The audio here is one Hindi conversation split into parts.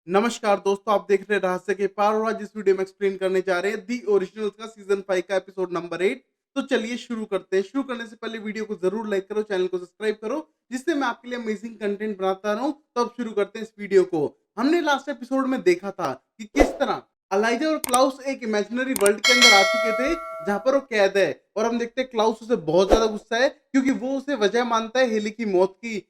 नमस्कार दोस्तों, आप देख रहे हैं रहस्य के पार और आज इस वीडियो में एक्सप्लेन करने जा रहे हैं दी ओरिजिनल्स का सीजन 5 का एपिसोड नंबर 8। तो चलिए शुरू करते हैं। शुरू करने से पहले वीडियो को जरूर लाइक करो, चैनल को सब्सक्राइब करो, जिससे मैं आपके लिए अमेजिंग कंटेंट बनाता रहूं। तो अब शुरू करते हैं इस वीडियो को। हमने लास्ट एपिसोड में देखा था कि किस तरह अलाइजा और क्लाउस एक इमेजिनरी वर्ल्ड के अंदर आ चुके थे जहां पर वो कैद है। और हम देखते हैं क्लाउस उसे बहुत ज्यादा गुस्सा है क्योंकि वो उसे वजह मानता है हेली की मौत की।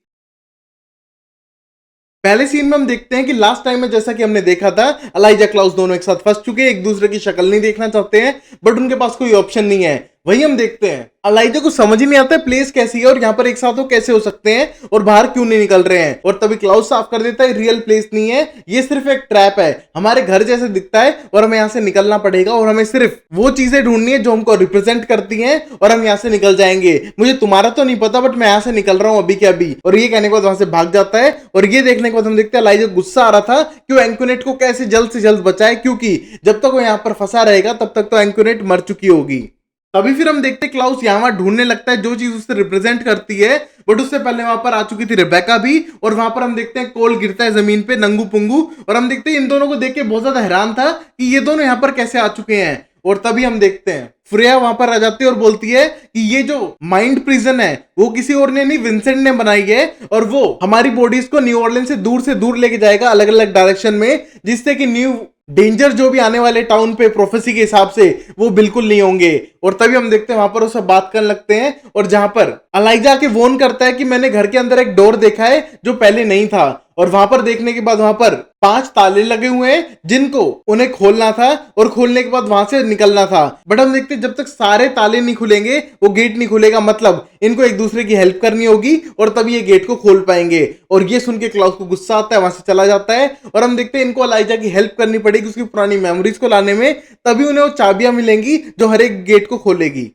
पहले सीन में हम देखते हैं कि लास्ट टाइम में जैसा कि हमने देखा था, अलाइजा क्लाउस दोनों एक साथ फंस चुके हैं, एक दूसरे की शक्ल नहीं देखना चाहते हैं, बट उनके पास कोई ऑप्शन नहीं है। वही हम देखते हैं अलाइजा को समझ ही नहीं आता है प्लेस कैसी है और यहाँ पर एक साथ वो कैसे हो सकते हैं और बाहर क्यों नहीं निकल रहे हैं। और तभी क्लाउस साफ कर देता है रियल प्लेस नहीं है, ये सिर्फ एक ट्रैप है, हमारे घर जैसे दिखता है और हमें यहाँ से निकलना पड़ेगा और हमें सिर्फ वो चीजें ढूंढनी है जो हमको रिप्रेजेंट करती हैं और हम यहाँ से निकल जाएंगे। मुझे तुम्हारा तो नहीं पता बट मैं यहाँ से निकल रहा हूँ अभी के अभी। और ये कहने के बाद वहां से भाग जाता है। और ये देखने के बाद हम देखते हैं अलाइजा गुस्सा आ रहा था कि वो एंकुनेट को कैसे जल्द से जल्द बचाए, क्योंकि जब तक वो यहाँ पर फंसा रहेगा तब तक तो एंकुनेट मर चुकी होगी। तभी फिर हम देखते क्लाउस यहाँ वहां ढूंढने लगता है जो चीज उससे रिप्रेजेंट करती है, बट उससे पहले वहां पर आ चुकी थी रिबेका भी। और वहां पर हम देखते हैं कोल गिरता है जमीन पे नंगू पुंगू। और हम देखते हैं इन दोनों को देख के बहुत ज्यादा हैरान था कि ये दोनों यहाँ पर कैसे आ चुके हैं। और तभी हम देखते हैं फ्रेया वहां पर आ जाती है और बोलती है कि ये जो माइंड प्रिजन है वो किसी और ने नहीं, विंसेंट ने बनाई है और वो हमारी बॉडीज को न्यू ऑर्लिन से दूर लेके जाएगा अलग अलग डायरेक्शन में, जिससे कि न्यू डेंजर जो भी आने वाले टाउन पे प्रोफेसी के हिसाब से वो बिल्कुल नहीं होंगे। और तभी हम देखते हैं वहां पर वो सब बात करने लगते हैं और जहां पर अलाइजा के वॉर्न करता है कि मैंने घर के अंदर एक डोर देखा है जो पहले नहीं था। और वहां पर देखने के बाद वहां पर 5 ताले लगे हुए हैं जिनको उन्हें खोलना था और खोलने के बाद वहां से निकलना था। बट हम देखते हैं जब तक सारे ताले नहीं खुलेंगे वो गेट नहीं खुलेगा, मतलब इनको एक दूसरे की हेल्प करनी होगी और तभी ये गेट को खोल पाएंगे। और ये सुन के क्लाउस को गुस्सा आता है, वहां से चला जाता है। और हम देखते हैं इनको अलाइजा की हेल्प करनी पड़ेगी उसकी पुरानी मेमोरीज को लाने में, तभी उन्हें वो चाबियां मिलेंगी जो हर एक गेट को खोलेगी।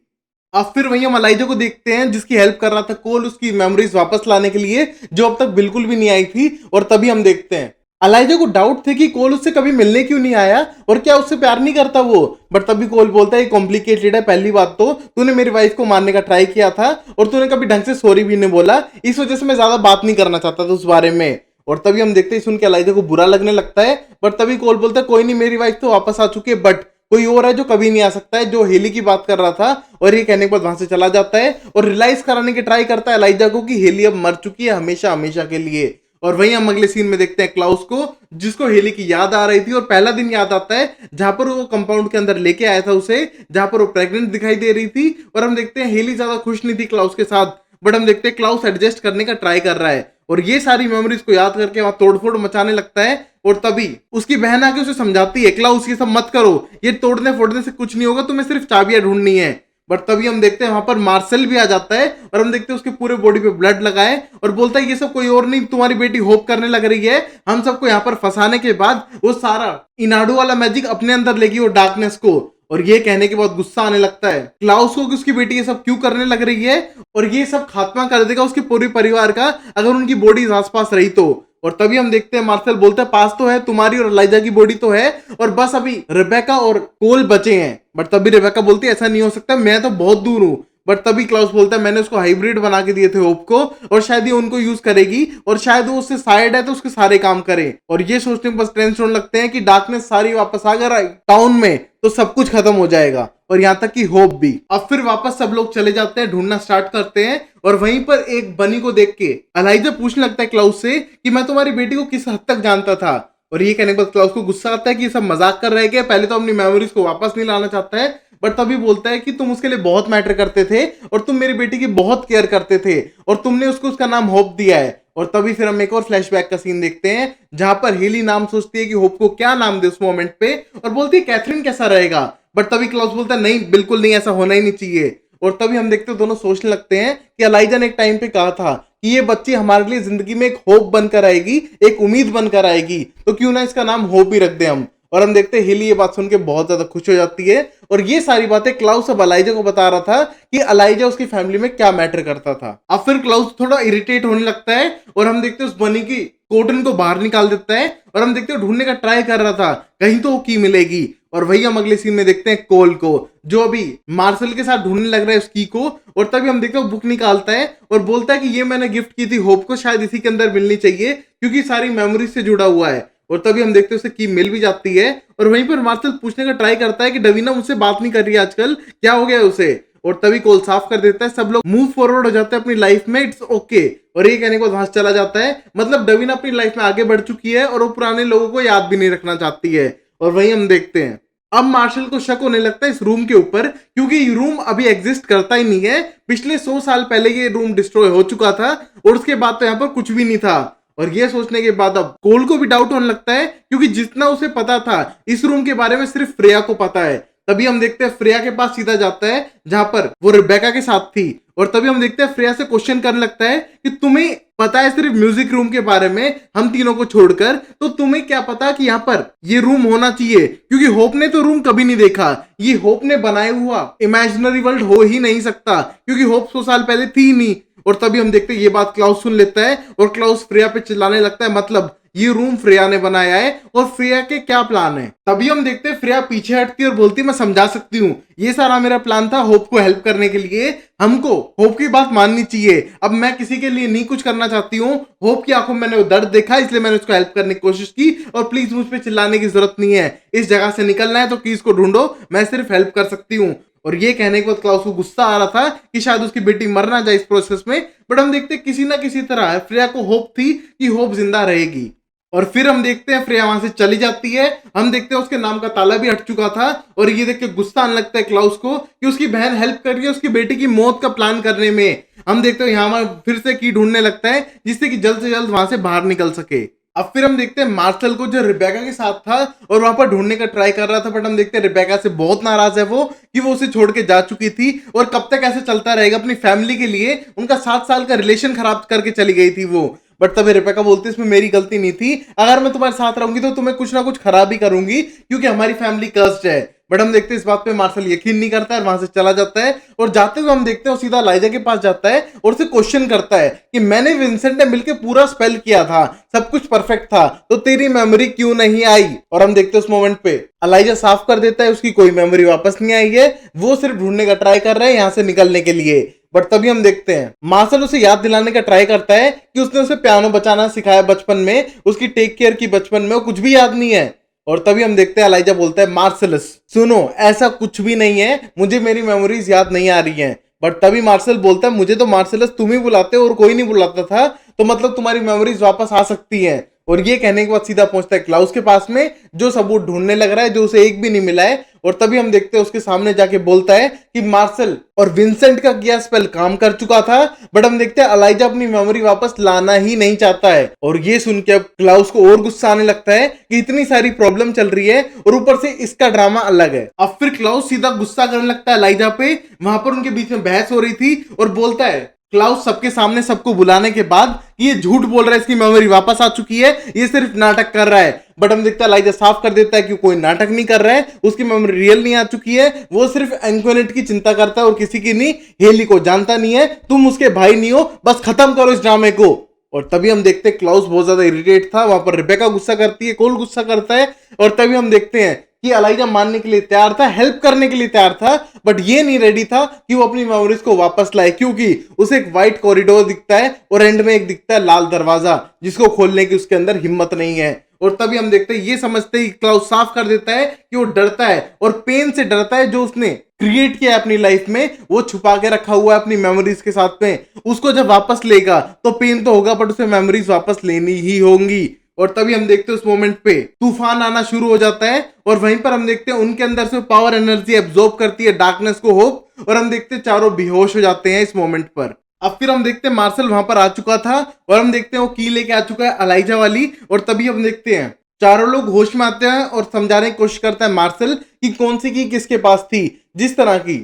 अब फिर वही हम अलाइजा को देखते हैं जिसकी हेल्प कर रहा था कोल उसकी मेमोरीज वापस लाने के लिए जो अब तक बिल्कुल भी नहीं आई थी। और तभी हम देखते हैं अलाइजा को डाउट थे कि कोल उससे कभी मिलने क्यों नहीं आया और क्या उससे प्यार नहीं करता वो। बट तभी कोल बोलता है कॉम्प्लिकेटेड है, पहली बात तो तूने मेरी वाइफ को मारने का ट्राई किया था और तूने कभी ढंग से सॉरी भी नहीं बोला, इस वजह से मैं ज्यादा बात नहीं करना चाहता था उस बारे में। और तभी हम देखते हैं सुन के अलाइजा को बुरा लगने लगता है। बट तभी कोल बोलता है कोई नहीं, मेरी वाइफ तो वापस आ चुकी है, बट कोई और है जो कभी नहीं आ सकता है, जो हेली की बात कर रहा था। और ये कहने के बाद वहां से चला जाता है और रियलाइज कराने की ट्राई करता है अलाइजा को कि हेली अब मर चुकी है हमेशा हमेशा के लिए। और वहीं हम अगले सीन में देखते हैं क्लाउस को जिसको हेली की याद आ रही थी और पहला दिन याद आता है जहां पर वो कंपाउंड के अंदर लेके आया था उसे, जहां पर वो प्रेग्नेंट दिखाई दे रही थी। और हम देखते हैं हेली ज्यादा खुश नहीं थी क्लाउस के साथ, बट हम देखते हैं क्लाउस एडजस्ट करने का ट्राई कर रहा है और ये सारी मेमोरीज को याद करके वहां तोड़फोड़ मचाने लगता है। और तभी उसकी बहन आके उसे समझाती है क्लाउस ये सब मत करो, ये तोड़ने फोड़ने से कुछ नहीं होगा, तुम्हें सिर्फ चाबियां ढूंढनी है। बट तभी हम देखते हैं वहां पर मार्शल भी आ जाता है और हम देखते हैं उसके पूरे बॉडी पे ब्लड लगाए और बोलता है ये सब कोई और नहीं, तुम्हारी बेटी होप करने लग रही है हम सबको यहाँ पर फंसाने के बाद वो सारा इनाडू वाला मैजिक अपने अंदर लेगी वो डार्कनेस को। और ये कहने के बाद गुस्सा आने लगता है क्लाउस को कि उसकी बेटी ये सब क्यों करने लग रही है और ये सब खात्मा कर देगा उसके पूरे परिवार का अगर उनकी बॉडी आसपास रही तो। और तभी हम देखते हैं मार्शल बोलता है पास तो है तुम्हारी और अलाइजा की बॉडी तो है और बस अभी रिबेका और कोल बचे हैं। बट तभी रिबेका बोलती है ऐसा नहीं हो सकता, मैं तो बहुत दूर हूं। बट तभी क्लाउस बोलता है मैंने उसको हाइब्रिड बना के दिए थे होप को और शायद ये उनको यूज करेगी और शायद वो उससे साइड है तो उसके सारे काम करे। और ये सोचने में बस टेंशन होने लगते हैं कि डार्कनेस सारी वापस आ गई टाउन में तो सब कुछ खत्म हो जाएगा और यहाँ तक कि होप भी। अब फिर वापस सब लोग चले जाते हैं, ढूंढना स्टार्ट करते हैं। और वहीं पर एक बनी को देख के अलाइजा पूछने लगता है क्लाउस से कि मैं तुम्हारी बेटी को किस हद तक जानता था। और ये कहने के बाद क्लाउस को गुस्सा आता है कि ये सब मजाक कर रहे हैं, पहले तो अपनी मेमोरीज को वापस नहीं लाना चाहता है, बट तभी बोलता है कि तुम उसके लिए बहुत मैटर करते थे और तुम मेरी बेटी की बहुत केयर करते थे और तुमने उसको उसका नाम होप दिया है। और तभी फिर हम एक और फ्लैशबैक का सीन देखते हैं जहां पर हेली नाम सोचती है कि होप को क्या नाम दे उस मोमेंट पे और बोलती है कैथरीन कैसा रहेगा। बट तभी क्लाउस बोलता है नहीं बिल्कुल नहीं, ऐसा होना ही नहीं चाहिए। और तभी हम देखते हैं दोनों सोचने लगते हैं कि अलाइजा ने एक टाइम पे कहा था कि ये बच्ची हमारे लिए जिंदगी में एक होप बनकर आएगी, एक उम्मीद बनकर आएगी, तो क्यों ना इसका नाम होप ही रख दे हम। और हम देखते हैं हेली ये बात सुन के बहुत ज्यादा खुश हो जाती है और ये सारी बातें क्लाउस अब अलाइजा को बता रहा था कि अलाइजा उसकी फैमिली में क्या मैटर करता था। अब फिर क्लाउस थोड़ा इरिटेट होने लगता है और हम देखते हैं उस बनी की कोटन को बाहर निकाल देता है और हम देखते हैं ढूंढने का ट्राई कर रहा था कहीं तो वो की मिलेगी। और वही हम अगले सीन में देखते हैं कोल को जो अभी मार्शल के साथ ढूंढने लग रहा है उस की को। और तभी हम देखते हैं बुक निकालता है और बोलता है कि ये मैंने गिफ्ट की थी होप को, शायद इसी के अंदर मिलनी चाहिए क्योंकि सारी मेमोरीज से जुड़ा हुआ है। और तभी हम देखते हैं उसे की मिल भी जाती है। और वहीं पर मार्शल पूछने का ट्राई करता है कि डवीना मुझसे बात नहीं कर रही है आजकल, क्या हो गया है उसे। और तभी कॉल साफ कर देता है, सब लोग मूव फॉरवर्ड हो जाते हैं अपनी लाइफ में, इट्स ओके। और ये कहने के बाद वहां से चला जाता है। मतलब डवीना अपनी लाइफ में आगे बढ़ चुकी है और वो पुराने लोगों को याद भी नहीं रखना चाहती है। और वहीं हम देखते हैं अब मार्शल को शक होने लगता है इस रूम के ऊपर, क्योंकि ये रूम अभी एग्जिस्ट करता ही नहीं है। पिछले 100 साल पहले ये रूम डिस्ट्रॉय हो चुका था और उसके बाद तो यहाँ पर कुछ भी नहीं था। और ये सोचने के बाद अब कोल को भी डाउट होने लगता है, क्योंकि जितना उसे पता था इस रूम के बारे में सिर्फ फ्रेया को पता है। तभी हम देखते हैं फ्रेया के पास सीधा जाता है जहां पर वो रिबेका के साथ थी। और तभी हम देखते हैं फ्रेया से क्वेश्चन करने लगता है कि तुम्हें पता है सिर्फ म्यूजिक रूम के बारे में, हम तीनों को छोड़कर, तो तुम्हें क्या पता कि यहाँ पर ये रूम होना चाहिए, क्योंकि होप ने तो रूम कभी नहीं देखा। ये होप ने बनाया हुआ इमेजिनरी वर्ल्ड हो ही नहीं सकता, क्योंकि होप 100 साल पहले थी नहीं। और तभी हम देखते हैं ये बात क्लाउस सुन लेता है और क्लाउस फ्रेया पे चिल्लाने लगता है, मतलब ये रूम फ्रेया ने बनाया है और फ्रेया के क्या प्लान है। तभी हम देखते हैं फ्रेया पीछे हटती है और बोलती है, मैं समझा सकती हूँ, ये सारा मेरा प्लान था होप को हेल्प करने के लिए। हमको होप की बात माननी चाहिए। अब मैं किसी के लिए नहीं कुछ करना चाहती हूँ। होप की आंखों में मैंने वो दर्द देखा, इसलिए मैंने उसको हेल्प करने की कोशिश की। और प्लीज मुझ पे चिल्लाने की जरूरत नहीं है। इस जगह से निकलना है तो कीज को ढूंढो, मैं सिर्फ हेल्प कर सकती हूँ। और ये कहने के बाद क्लाउस को गुस्सा आ रहा था कि शायद उसकी बेटी मर ना जाए इस प्रोसेस में। बट हम देखते किसी ना किसी तरह फ्रेया को होप थी कि होप जिंदा रहेगी। और फिर हम देखते हैं फ्रेया वहां से चली जाती है। हम देखते हैं उसके नाम का ताला भी हट चुका था। और ये देख के गुस्सा आने लगता है क्लाउस को कि उसकी बहन हेल्प कर रही है उसकी बेटी की मौत का प्लान करने में। हम देखते हैं यहाँ फिर से की ढूंढने लगता है जिससे कि जल्द से जल्द वहां से बाहर निकल सके। अब फिर हम देखते हैं मार्शल को जो रिबेका के साथ था और वहां पर ढूंढने का ट्राई कर रहा था। बट हम देखते हैं रिबेका से बहुत नाराज है वो कि वो उसे छोड़ के जा चुकी थी और कब तक ऐसे चलता रहेगा अपनी फैमिली के लिए। उनका 7 साल का रिलेशन खराब करके चली गई थी वो। बट तभी रिबेका बोलती है इसमें मेरी गलती नहीं थी, अगर मैं तुम्हारे साथ रहूंगी तो तुम्हें कुछ ना कुछ खराब ही करूंगी, क्योंकि हमारी फैमिली कर्स्ड है। बट हम देखते हैं इस बात पे मार्शल यकीन नहीं करता है, वहां से चला जाता है। और जाते हुए हम देखते हैं वो सीधा एलाइजा के पास जाता है और उसे क्वेश्चन करता है कि मैंने विंसेंट ने मिलकर पूरा स्पेल किया था, सब कुछ परफेक्ट था, तो तेरी मेमोरी क्यों नहीं आई। और हम देखते हैं उस मोमेंट पे एलाइजा साफ कर देता है उसकी कोई मेमोरी वापस नहीं आई है, वो सिर्फ ढूंढने का ट्राई कर रहा है यहाँ से निकलने के लिए। बट तभी हम देखते हैं मार्शल उसे याद दिलाने का ट्राई करता है कि उसने उसे पियानो बजाना सिखाया बचपन में, उसकी टेक केयर की बचपन में, वो कुछ भी याद नहीं है। और तभी हम देखते हैं एलाइजा बोलता है मार्शलस सुनो, ऐसा कुछ भी नहीं है, मुझे मेरी मेमोरीज याद नहीं आ रही हैं। बट तभी मार्शल बोलता है मुझे तो मार्शलस तुम ही बुलाते हो और कोई नहीं बुलाता था, तो मतलब तुम्हारी मेमोरीज वापस आ सकती हैं। और ये कहने के बाद सीधा पहुंचता है क्लाउस के पास में जो सबूत ढूंढने लग रहा है, जो उसे एक भी नहीं मिला है। और तभी हम देखते हैं उसके सामने जाके बोलता है कि मार्शल और विंसेंट का किया स्पेल काम कर चुका था। बट हम देखते हैं एलाइजा अपनी मेमोरी वापस लाना ही नहीं चाहता है। और ये सुन के अब क्लाउस को और गुस्सा आने लगता है कि इतनी सारी प्रॉब्लम चल रही है और ऊपर से इसका ड्रामा अलग है। अब फिर क्लाउस सीधा गुस्सा करने लगता है एलाइजा पे। वहां पर उनके बीच में बहस हो रही थी और बोलता है क्लाउस सबके सामने सबको बुलाने के बाद ये झूठ बोल रहा है, इसकी मेमोरी वापस आ चुकी है, ये सिर्फ नाटक कर रहा है। बट हम देखते हैं एलाइजा साफ कर देता है कि कोई नाटक नहीं कर रहा है, उसकी मेमोरी रियल नहीं आ चुकी है, वो सिर्फ एंक्वेनेट की चिंता करता है और किसी की नहीं। हेली को जानता नहीं है, तुम उसके भाई नहीं हो, बस खत्म करो इस ड्रामे को। और तभी हम देखते हैं क्लाउस बहुत ज्यादा इरिटेट था, वहां पर रिबेका गुस्सा करती है, कोल गुस्सा करता है। और तभी हम देखते हैं कि एलाइजा मानने के लिए तैयार था, हेल्प करने के लिए तैयार था, बट ये नहीं रेडी था कि वो अपनी मेमोरीज को वापस लाए, क्योंकि उसे एक व्हाइट कॉरिडोर दिखता है और एंड में एक दिखता है लाल दरवाजा, जिसको खोलने की उसके अंदर हिम्मत नहीं है। और तभी हम देखते हैं ये समझते ही क्लाउस साफ कर देता है कि वो डरता है और पेन से डरता है जो उसने क्रिएट किया अपनी लाइफ में, वो छुपा के रखा हुआ है अपनी मेमोरीज के साथ में। उसको जब वापस लेगा तो पेन तो होगा, बट उसे मेमोरीज वापस लेनी ही होंगी। और तभी हम देखते हैं उस मोमेंट पे तूफान आना शुरू हो जाता है और वहीं पर हम देखते हैं उनके अंदर से पावर एनर्जी एब्जॉर्ब करती है डार्कनेस को होप। और हम देखते हैं चारों बेहोश हो जाते हैं इस मोमेंट पर। अब फिर हम देखते हैं मार्शल वहां पर आ चुका था और हम देखते हैं वो की लेके आ चुका है एलाइजा वाली। और तभी हम देखते हैं चारों लोग होश में आते हैं और समझाने की कोशिश करता है मार्शल कि कौन सी की किसके पास थी। जिस तरह की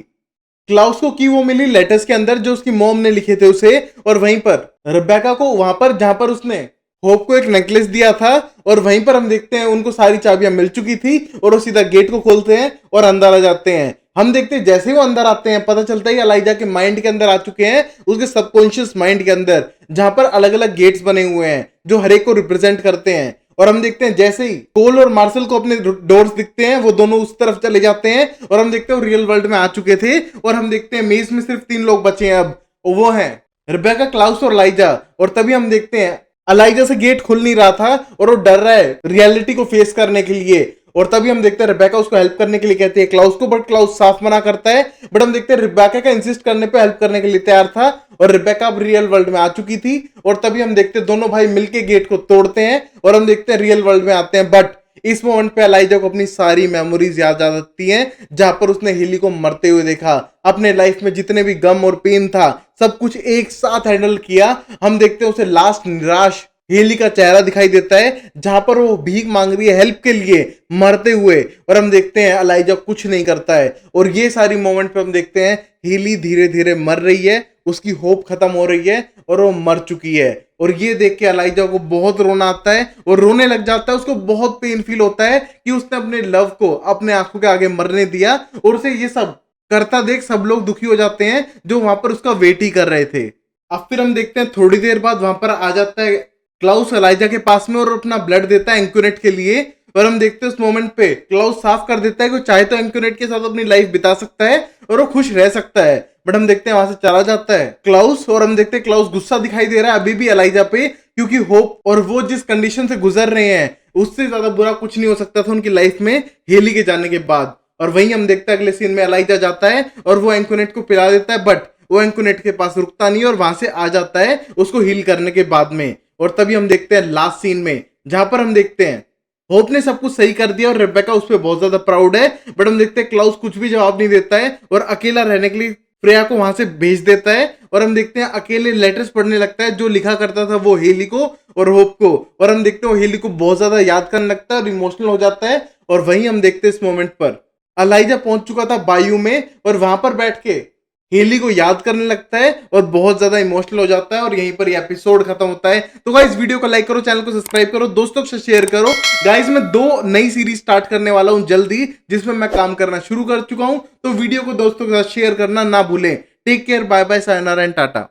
क्लाउस को की वो मिली लेटर्स के अंदर जो उसकी मॉम ने लिखे थे उसे, और वहीं पर रिबेका को वहां पर जहां पर उसने होप को एक नेकलेस दिया था। और वहीं पर हम देखते हैं उनको सारी चाबियां मिल चुकी थी और वो सीधा गेट को खोलते हैं और अंदर आ जाते हैं। हम देखते हैं जैसे ही वो अंदर आते हैं पता चलता है एलाइजा के माइंड के अंदर आ चुके हैं, उसके सबकॉन्शियस माइंड के अंदर, जहां पर अलग अलग गेट्स बने हुए हैं जो हर एक को रिप्रेजेंट करते हैं। और हम देखते हैं जैसे ही कोल और मार्शल को अपने डोर्स दिखते हैं वो दोनों उस तरफ चले जाते हैं और हम देखते हैं वो रियल वर्ल्ड में आ चुके थे। और हम देखते हैं मेज में सिर्फ 3 लोग बचे हैं अब, वो हैं रिबेका, क्लाउस और एलाइजा। और तभी हम देखते हैं अलाइजा से गेट खुल नहीं रहा था और वो डर रहा है रियलिटी को फेस करने के लिए। और तभी हम देखते हैं रिबेका उसको हेल्प करने के लिए कहती है क्लाउस को, बट क्लाउस साफ मना करता है। बट हम देखते हैं रिबेका का इंसिस्ट करने पे हेल्प करने के लिए तैयार था और रिबेका अब रियल वर्ल्ड में आ चुकी थी। और तभी हम देखते हैं दोनों भाई मिलके गेट को तोड़ते हैं और हम देखते हैं रियल वर्ल्ड में आते हैं। बट इस मोमेंट पे अलाइजा को अपनी सारी मेमोरीज याद आ जाती हैं, जहां पर उसने हेली को मरते हुए देखा। अपने लाइफ में जितने भी गम और पेन था सब कुछ एक साथ हैंडल किया। हम देखते हैं उसे लास्ट निराश हेली का चेहरा दिखाई देता है, जहां पर वो भीख मांग रही है हेल्प के लिए मरते हुए। और हम देखते हैं अलाइजा कुछ नहीं करता है। और ये सारी मोमेंट पे हम देखते हैं हेली धीरे धीरे मर रही है, उसकी होप खत्म हो रही है और वो मर चुकी है। और ये देख के अलाइजा को बहुत रोना आता है और रोने लग जाता है। उसको बहुत पेन फील होता है कि उसने अपने लव को अपने आंखों के आगे मरने दिया और उसे ये सब करता देख सब लोग दुखी हो जाते हैं जो वहां पर उसका वेट ही कर रहे थे। अब फिर हम देखते हैं थोड़ी देर बाद वहां पर आ जाता है क्लाउस अलाइजा के पास में और अपना ब्लड देता है एंक्यूनेट के लिए। और हम देखते हैं उस मोमेंट पे क्लाउस साफ कर देता है कि चाहे तो एंक्यूनेट के साथ अपनी लाइफ बिता सकता है और वो खुश रह सकता है। बट हम देखते हैं वहां से चला जाता है क्लाउस और हम देखते हैं क्लाउस गुस्सा दिखाई दे रहा है अभी भी अलाइजा पे, क्योंकि होप और वो जिस कंडीशन से गुजर रहे हैं उससे ज्यादा बुरा कुछ नहीं हो सकता था उनकी लाइफ में हेली के जाने के बाद। और वहीं हम देखते हैं अगले सीन में अलाइजा जाता है और वो एंक्यूनेट को पिला देता है, बट वो एंक्यूनेट के पास रुकता नहीं और वहां से आ जाता है उसको हील करने के बाद में। और तभी हम देखते हैं लास्ट सीन में जहां पर हम देखते हैं होप ने सब कुछ सही कर दिया और रेबेका उस पर बहुत ज्यादा प्राउड है। बट हम देखते हैं क्लाउस कुछ भी जवाब नहीं देता है और अकेला रहने के लिए फ्रेया को वहां से भेज देता है। और हम देखते हैं अकेले लेटर्स पढ़ने लगता है जो लिखा करता था वो हेली को और होप को। और हम देखते हैं वो हेली को बहुत ज्यादा याद करने लगता है और इमोशनल हो जाता है। और वहीं हम देखते हैं इस मोमेंट पर अलाइजा पहुंच चुका था बायू में और वहां पर बैठ के हेली को याद करने लगता है और बहुत ज्यादा इमोशनल हो जाता है। और यहीं पर ये एपिसोड खत्म होता है। तो गाइस वीडियो को लाइक करो, चैनल को सब्सक्राइब करो, दोस्तों के साथ शेयर करो। गाइस मैं 2 नई सीरीज स्टार्ट करने वाला हूं जल्दी, जिसमें मैं काम करना शुरू कर चुका हूं। तो वीडियो को दोस्तों के साथ शेयर करना ना भूलें। Take care, bye bye, sayonara and Tata.